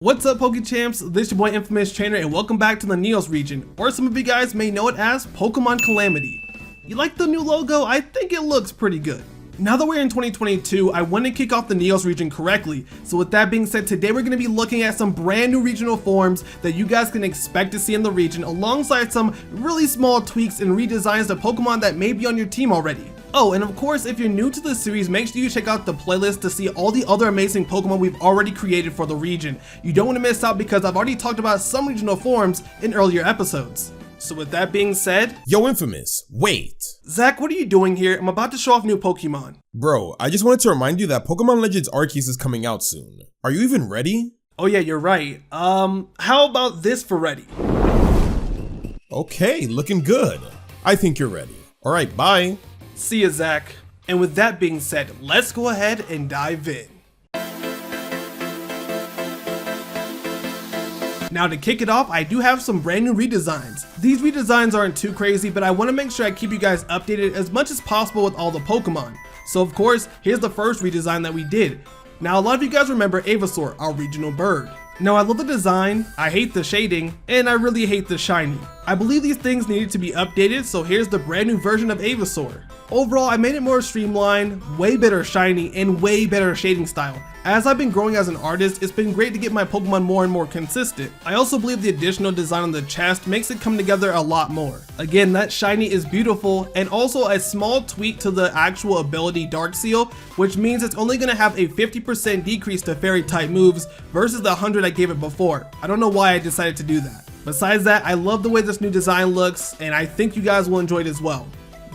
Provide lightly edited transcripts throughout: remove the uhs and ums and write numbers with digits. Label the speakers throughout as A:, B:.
A: What's up, PokeChamps? This is your boy InfamousTrainer and welcome back to the Neous Region, or some of you guys may know it as Pokemon Calamity. You like the new logo? I think it looks pretty good. Now that we're in 2022, I want to kick off the Neous Region correctly. So with that being said, today we're going to be looking at some brand new regional forms that you guys can expect to see in the region, alongside some really small tweaks and redesigns to Pokemon that may be on your team already. Oh, and of course, if you're new to the series, make sure you check out the playlist to see all the other amazing Pokemon we've already created for the region. You don't want to miss out because I've already talked about some regional forms in earlier episodes. So with that being said,
B: yo Infamous, wait.
A: Zach, what are you doing here? I'm about to show off new Pokemon.
B: Bro, I just wanted to remind you that Pokemon Legends Arceus is coming out soon. Are you even ready?
A: Oh yeah, you're right. How about this for ready?
B: Okay, looking good. I think you're ready. Alright, bye.
A: See ya, Zach. And with that being said, let's go ahead and dive in. Now to kick it off, I do have some brand new redesigns. These redesigns aren't too crazy, but I want to make sure I keep you guys updated as much as possible with all the Pokemon. So of course, here's the first redesign that we did. Now a lot of you guys remember Avasaur, our regional bird. Now I love the design, I hate the shading, and I really hate the shiny. I believe these things needed to be updated, so here's the brand new version of Avasaur. Overall, I made it more streamlined, way better shiny, and way better shading style. As I've been growing as an artist, it's been great to get my Pokemon more and more consistent. I also believe the additional design on the chest makes it come together a lot more. Again, that shiny is beautiful, and also a small tweak to the actual ability Dark Seal, which means it's only going to have a 50% decrease to fairy type moves versus the 100 I gave it before. I don't know why I decided to do that. Besides that, I love the way this new design looks, and I think you guys will enjoy it as well.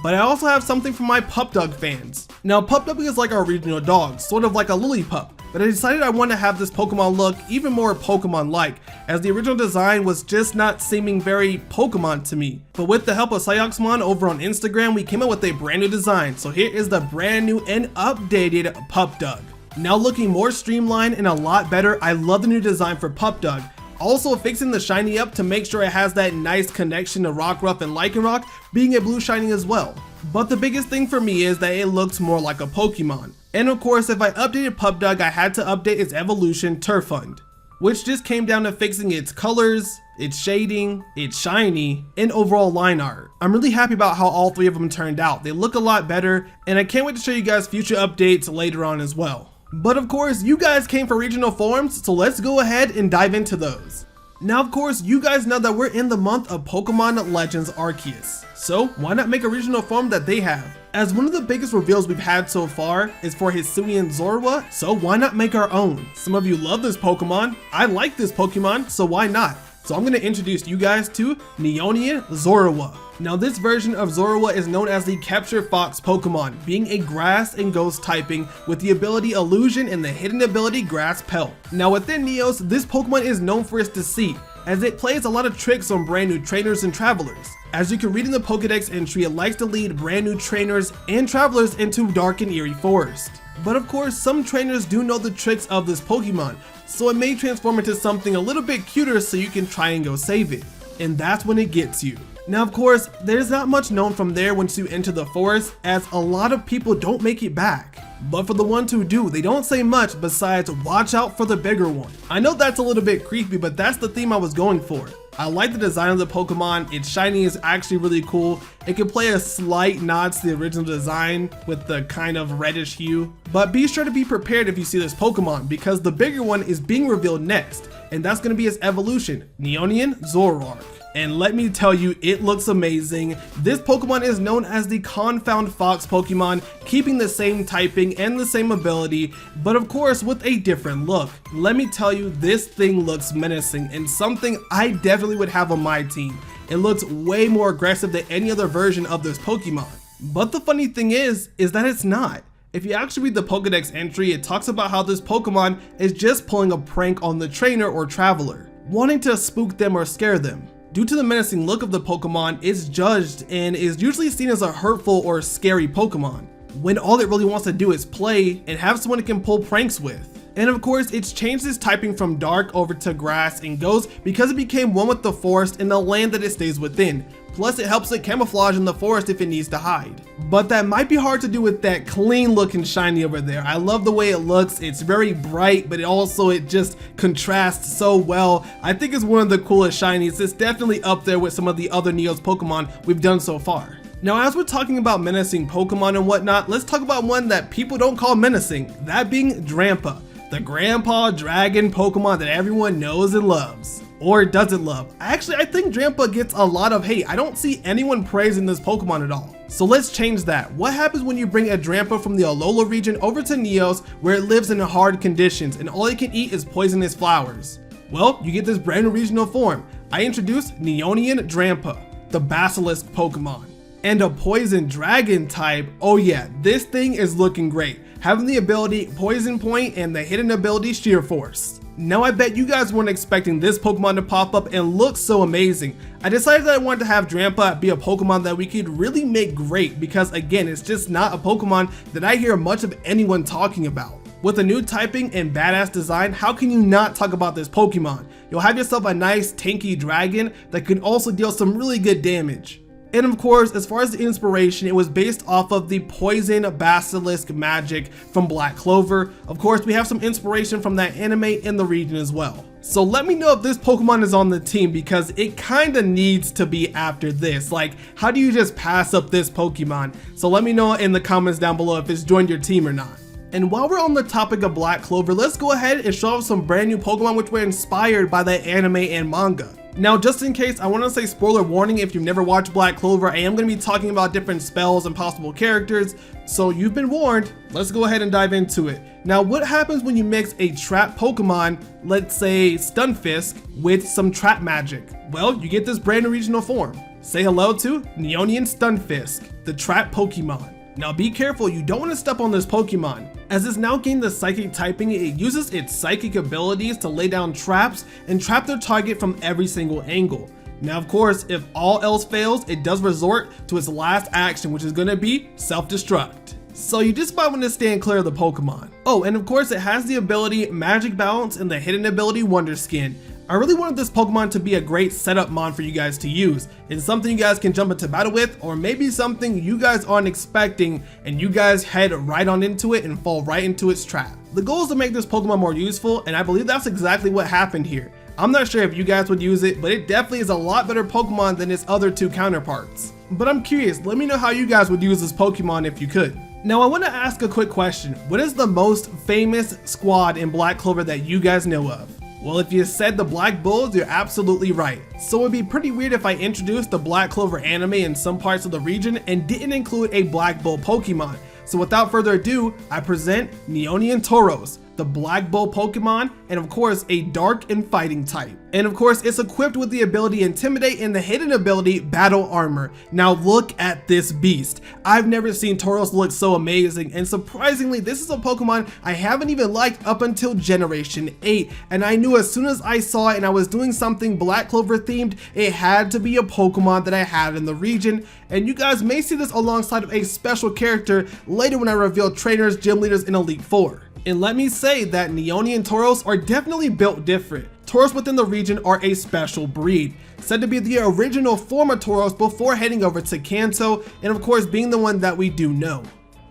A: But I also have something for my PupDug fans. Now PupDug is like our regional dog, sort of like a Lillipup, but I decided I want to have this Pokemon look even more Pokemon-like, as the original design was just not seeming very Pokemon to me. But with the help of Psyoxmon over on Instagram, we came up with a brand new design, so here is the brand new and updated PupDug. Now looking more streamlined and a lot better, I love the new design for PupDug. Also fixing the shiny up to make sure it has that nice connection to Rockruff and Lycanroc, being a blue shiny as well. But the biggest thing for me is that it looks more like a Pokemon. And of course, if I updated PupDug, I had to update its evolution Turfund, which just came down to fixing its colors, its shading, its shiny, and overall line art. I'm really happy about how all three of them turned out. They look a lot better, and I can't wait to show you guys future updates later on as well. But of course, you guys came for regional forms, so let's go ahead and dive into those. Now of course, you guys know that we're in the month of Pokemon Legends Arceus, so why not make a regional form that they have? As one of the biggest reveals we've had so far is for Hisuian Zorua, so why not make our own? Some of you love this Pokemon, I like this Pokemon, so why not? So I'm going to introduce you guys to Neonia Zorowa. Now this version of Zorua is known as the Capture Fox Pokemon, being a grass and ghost typing with the ability Illusion and the hidden ability Grass Pelt. Now within Neos, this Pokemon is known for its deceit, as it plays a lot of tricks on brand new trainers and travelers. As you can read in the Pokedex entry, it likes to lead brand new trainers and travelers into dark and eerie forest. But of course, some trainers do know the tricks of this Pokemon, so it may transform into something a little bit cuter so you can try and go save it. And that's when it gets you. Now of course, there's not much known from there once you enter the forest, as a lot of people don't make it back. But for the ones who do, they don't say much besides watch out for the bigger one. I know that's a little bit creepy, but that's the theme I was going for. I like the design of the Pokemon, its shiny is actually really cool. It can play a slight nod to the original design with the kind of reddish hue. But be sure to be prepared if you see this Pokemon, because the bigger one is being revealed next, and that's going to be its evolution, Neonian Zoroark. And let me tell you, it looks amazing. This Pokemon is known as the Confound Fox Pokemon, keeping the same typing and the same ability, but of course with a different look. Let me tell you, this thing looks menacing and something I definitely would have on my team. It looks way more aggressive than any other version of this Pokemon. But the funny thing is that it's not. If you actually read the Pokedex entry, it talks about how this Pokemon is just pulling a prank on the trainer or traveler, wanting to spook them or scare them. Due to the menacing look of the Pokemon, it's judged and is usually seen as a hurtful or scary Pokemon, when all it really wants to do is play and have someone it can pull pranks with. And of course, it's changed its typing from dark over to grass and ghost because it became one with the forest and the land that it stays within. Plus it helps it camouflage in the forest if it needs to hide. But that might be hard to do with that clean looking shiny over there. I love the way it looks. It's very bright, but it just contrasts so well. I think it's one of the coolest shinies. It's definitely up there with some of the other Neos Pokemon we've done so far. Now, as we're talking about menacing Pokemon and whatnot, let's talk about one that people don't call menacing, that being Drampa, the grandpa dragon Pokemon that everyone knows and loves. Or doesn't love. Actually, I think Drampa gets a lot of hate. I don't see anyone praising this Pokemon at all. So let's change that. What happens when you bring a Drampa from the Alola region over to Neos, where it lives in hard conditions and all it can eat is poisonous flowers? Well, you get this brand new regional form. I introduced Neonian Drampa, the Basilisk Pokemon. And a poison dragon type. Oh yeah, this thing is looking great. Having the ability Poison Point and the hidden ability Sheer Force. Now I bet you guys weren't expecting this Pokemon to pop up and look so amazing. I decided that I wanted to have Drampa be a Pokemon that we could really make great because again, it's just not a Pokemon that I hear much of anyone talking about. With a new typing and badass design, how can you not talk about this Pokemon? You'll have yourself a nice tanky dragon that can also deal some really good damage. And of course, as far as the inspiration, it was based off of the poison basilisk magic from Black Clover. Of course, we have some inspiration from that anime in the region as well. So let me know if this Pokemon is on the team because it kinda needs to be after this. Like, how do you just pass up this Pokemon? So let me know in the comments down below if it's joined your team or not. And while we're on the topic of Black Clover, let's go ahead and show off some brand new Pokemon which were inspired by that anime and manga. Now, just in case, I want to say spoiler warning if you've never watched Black Clover, I am going to be talking about different spells and possible characters, so you've been warned. Let's go ahead and dive into it. Now, what happens when you mix a trap Pokemon, let's say Stunfisk, with some trap magic? Well, you get this brand new regional form. Say hello to Neonian Stunfisk, the trap Pokemon. Now be careful, you don't want to step on this Pokemon. As it's now gained the psychic typing, it uses its psychic abilities to lay down traps and trap their target from every single angle. Now of course, if all else fails, it does resort to its last action, which is going to be self-destruct. So you just might want to stand clear of the Pokemon. Oh, and of course it has the ability Magic Balance and the hidden ability Wonder Skin. I really wanted this Pokemon to be a great setup mon for you guys to use. It's something you guys can jump into battle with, or maybe something you guys aren't expecting and you guys head right on into it and fall right into its trap. The goal is to make this Pokemon more useful, and I believe that's exactly what happened here. I'm not sure if you guys would use it, but it definitely is a lot better Pokemon than its other two counterparts. But I'm curious, let me know how you guys would use this Pokemon if you could. Now I want to ask a quick question. What is the most famous squad in Black Clover that you guys know of? Well, if you said the Black Bulls, you're absolutely right. So it'd be pretty weird if I introduced the Black Clover anime in some parts of the region and didn't include a Black Bull Pokemon. So without further ado, I present Neonian Tauros, the Black Bull Pokemon, and of course a dark and fighting type. And of course it's equipped with the ability Intimidate and the hidden ability Battle Armor. Now look at this beast. I've never seen Tauros look so amazing, and surprisingly this is a Pokemon I haven't even liked up until Generation 8, and I knew as soon as I saw it and I was doing something Black Clover themed, it had to be a Pokemon that I had in the region. And you guys may see this alongside of a special character later when I reveal trainers, gym leaders in Elite 4. And let me say that Neonian Tauros are definitely built different. Tauros within the region are a special breed, said to be the original form of Tauros before heading over to Kanto, and of course being the one that we do know.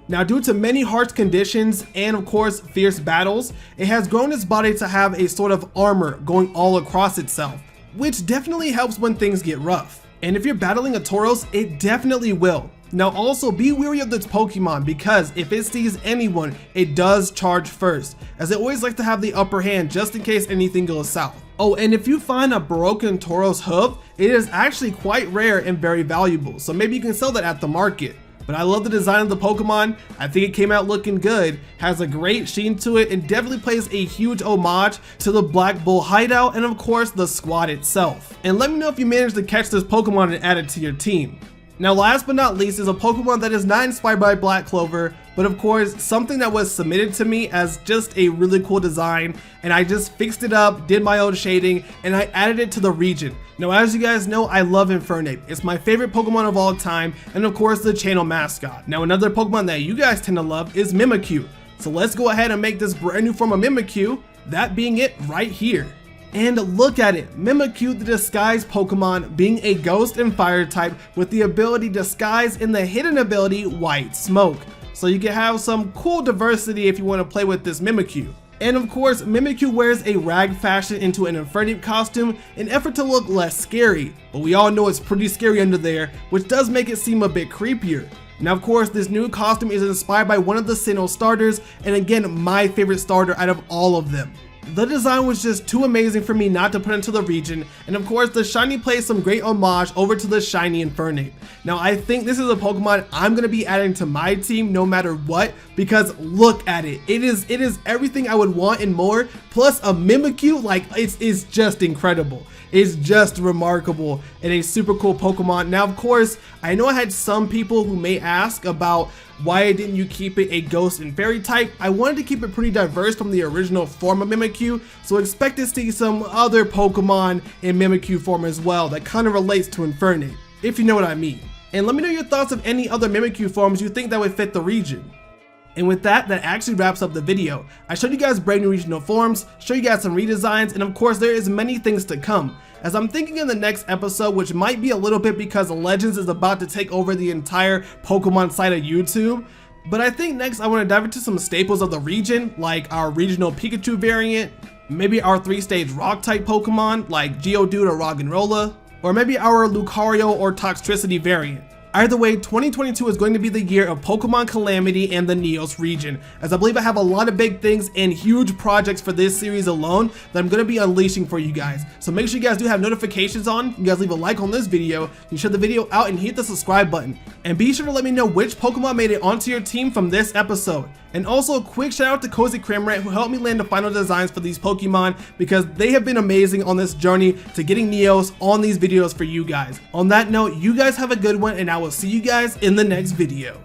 A: Now due to many harsh conditions and of course fierce battles, it has grown its body to have a sort of armor going all across itself, which definitely helps when things get rough. And if you're battling a Tauros, it definitely will. Now also be wary of this Pokemon because if it sees anyone, it does charge first, as it always likes to have the upper hand just in case anything goes south. Oh, and if you find a broken Tauros hoof, it is actually quite rare and very valuable, so maybe you can sell that at the market. But I love the design of the Pokemon. I think it came out looking good, has a great sheen to it, and definitely plays a huge homage to the Black Bull hideout and of course the squad itself. And let me know if you managed to catch this Pokemon and add it to your team. Now last but not least is a Pokemon that is not inspired by Black Clover, but of course something that was submitted to me as just a really cool design, and I just fixed it up, did my own shading, and I added it to the region. Now as you guys know, I love Infernape. It's my favorite Pokemon of all time, and of course the channel mascot. Now another Pokemon that you guys tend to love is Mimikyu. So let's go ahead and make this brand new form of Mimikyu, that being it right here. And look at it, Mimikyu the Disguise Pokemon being a Ghost and Fire type with the ability Disguise and the hidden ability White Smoke. So you can have some cool diversity if you want to play with this Mimikyu. And of course, Mimikyu wears a rag fashion into an Infernape costume in effort to look less scary, but we all know it's pretty scary under there, which does make it seem a bit creepier. Now of course, this new costume is inspired by one of the Sinnoh starters, and again, my favorite starter out of all of them. The design was just too amazing for me not to put into the region, and of course the shiny plays some great homage over to the shiny Infernape. Now I think this is a Pokemon I'm going to be adding to my team no matter what, because look at it. It is everything I would want and more, plus a Mimikyu. Like it's just incredible. It's just remarkable and a super cool Pokemon. Now of course, I know I had some people who may ask about why didn't you keep it a Ghost and Fairy type. I wanted to keep it pretty diverse from the original form of Mimikyu, so expect to see some other Pokemon in Mimikyu form as well that kind of relates to Infernape, if you know what I mean. And let me know your thoughts of any other Mimikyu forms you think that would fit the region. And with that, that actually wraps up the video. I showed you guys brand new regional forms, showed you guys some redesigns, and of course there is many things to come. As I'm thinking in the next episode, which might be a little bit because Legends is about to take over the entire Pokemon side of YouTube, but I think next I want to dive into some staples of the region, like our regional Pikachu variant, maybe our 3-stage rock type Pokemon like Geodude or Roggenrola, or maybe our Lucario or Toxtricity variant. Either way, 2022 is going to be the year of Pokemon Calamity and the Neous region, as I believe I have a lot of big things and huge projects for this series alone that I'm going to be unleashing for you guys. So make sure you guys do have notifications on, you guys leave a like on this video, you share the video out and hit the subscribe button. And be sure to let me know which Pokemon made it onto your team from this episode. And also a quick shout out to Cozy Cramrat who helped me land the final designs for these Pokemon, because they have been amazing on this journey to getting Neos on these videos for you guys. On that note, you guys have a good one, and I will see you guys in the next video.